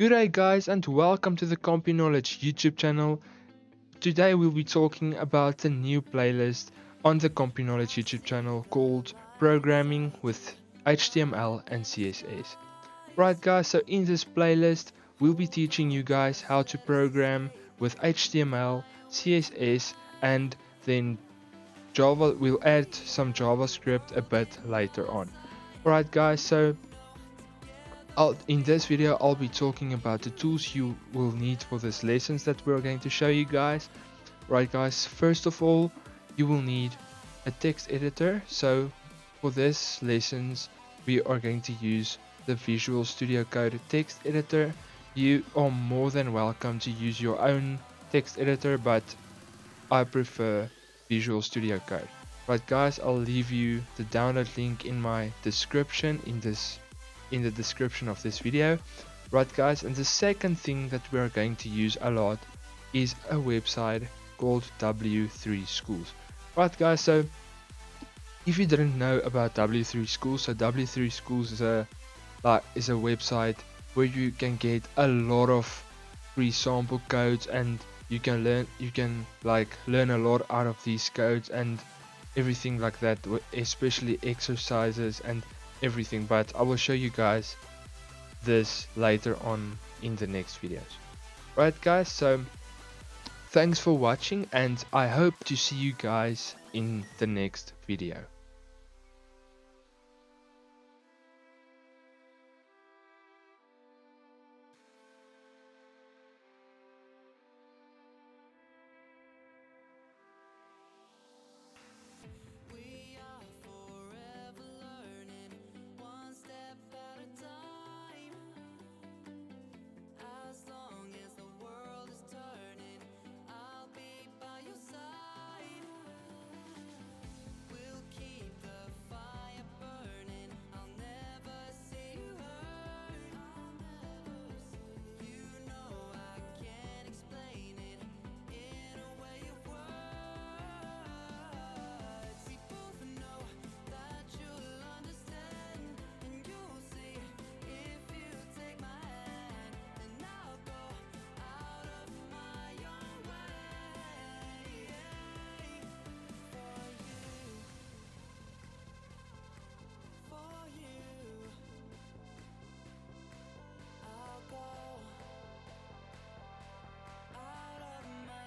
G'day guys and welcome to the Compuknowledge YouTube channel. Today we'll be talking about the new playlist on the Compuknowledge YouTube channel called Programming with HTML and CSS. Right guys, so in this playlist we'll be teaching you guys how to program with HTML, CSS and then Java. We'll add some JavaScript a bit later on. Right guys, so in this video I'll be talking about the tools you will need for this lessons that we're going to show you guys. Right guys, first of all you will need a text editor. So for this lessons we are going to use the Visual Studio Code text editor. You are more than welcome to use your own text editor, but I prefer Visual Studio Code. Right guys, I'll leave you the download link in my description in the description of this video. Right guys, and the second thing that we are going to use a lot is a website called W3 Schools. Right guys, so if you didn't know about W3 Schools, so W3 Schools is a website where you can get a lot of free sample codes, and you can learn a lot out of these codes and everything like that, especially exercises and everything. But I will show you guys this later on in the next videos. Right guys, so thanks for watching and I hope to see you guys in the next video.